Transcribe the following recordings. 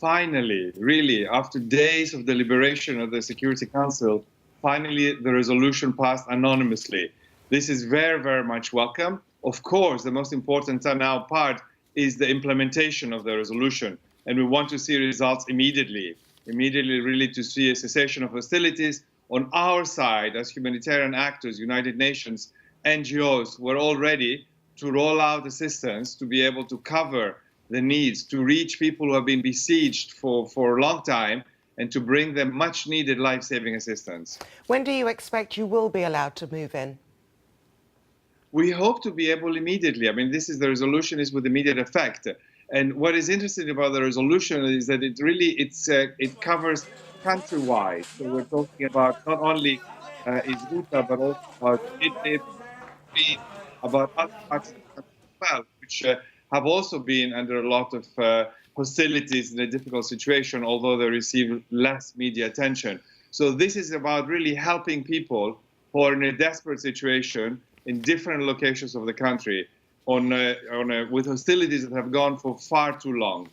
finally, really, after days of deliberation of the Security Council, finally the resolution passed anonymously. This is very, very much welcome. Of course, the most important now part is the implementation of the resolution. And we want to see results immediately, really to see a cessation of hostilities. On our side, as humanitarian actors, United Nations, NGOs, we're all ready to roll out assistance to be able to cover the needs, to reach people who have been besieged for a long time, and to bring them much needed life-saving assistance. When do you expect you will be allowed to move in? We hope to be able immediately. I mean, the resolution is with immediate effect. And what is interesting about the resolution is that it covers countrywide. So we're talking about not only Izguta, but also about Idlib, about other parts of the country as well, which have also been under a lot of hostilities in a difficult situation, although they receive less media attention. So this is about really helping people who are in a desperate situation in different locations of the country with hostilities that have gone for far too long.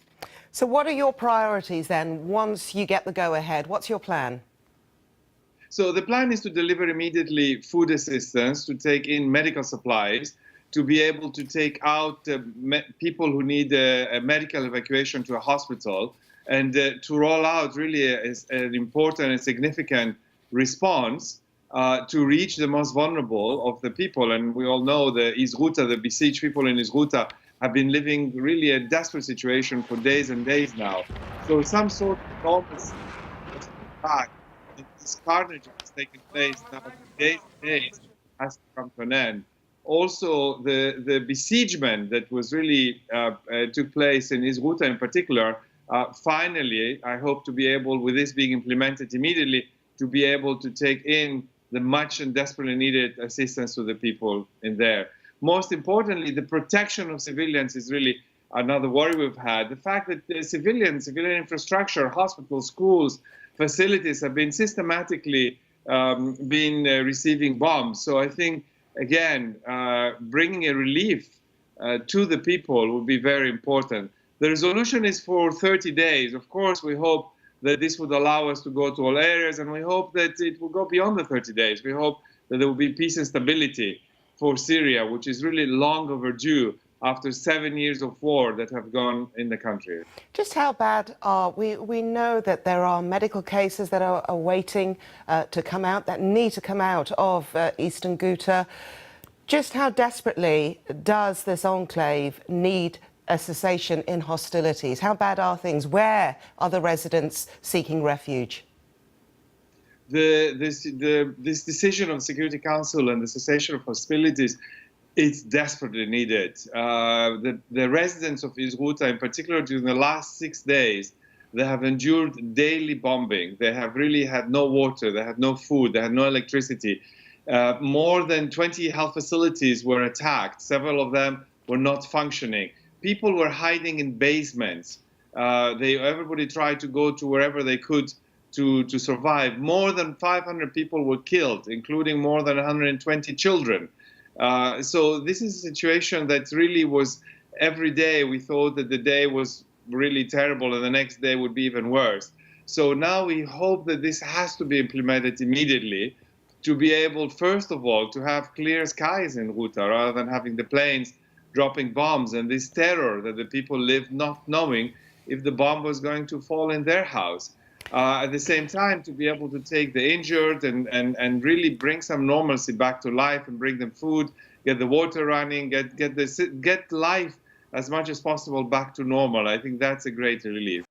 So what are your priorities then once you get the go-ahead? What's your plan? So the plan is to deliver immediately food assistance, to take in medical supplies, to be able to take out people who need a medical evacuation to a hospital, and to roll out really an important and significant response to reach the most vulnerable of the people. And we all know the besieged people in Izguta have been living really a desperate situation for days and days now. So some sort of enormous back. This carnage has taken place now for days and days has to come to an end. Also, the besiegement that was really took place in Izguta in particular, finally, I hope to be able, with this being implemented immediately, to be able to take in the much and desperately needed assistance to the people in there. Most importantly, the protection of civilians is really another worry we've had. The fact that the civilian infrastructure, hospitals, schools, facilities have been systematically receiving bombs. So I think, again, bringing a relief to the people would be very important. The resolution is for 30 days. Of course, we hope that this would allow us to go to all areas, and we hope that it will go beyond the 30 days. We hope that there will be peace and stability for Syria, which is really long overdue after 7 years of war that have gone in the country. Just how bad are we know that there are medical cases that are waiting to come out, that need to come out of Eastern Ghouta. Just how desperately does this enclave need a cessation in hostilities? How bad are things? Where are the residents seeking refuge? This decision of the Security Council and the cessation of hostilities, it's desperately needed. The residents of Izguta, in particular during the last 6 days, they have endured daily bombing. They have really had no water, they had no food, they had no electricity. More than 20 health facilities were attacked. Several of them were not functioning. People were hiding in basements. Everybody tried to go to wherever they could to survive. More than 500 people were killed, including more than 120 children. So this is a situation that really was, every day we thought that the day was really terrible and the next day would be even worse. So now we hope that this has to be implemented immediately to be able, first of all, to have clear skies in Ghouta rather than having the planes dropping bombs and this terror that the people live not knowing if the bomb was going to fall in their house. At the same time, to be able to take the injured and really bring some normalcy back to life and bring them food, get the water running, get life as much as possible back to normal. I think that's a great relief.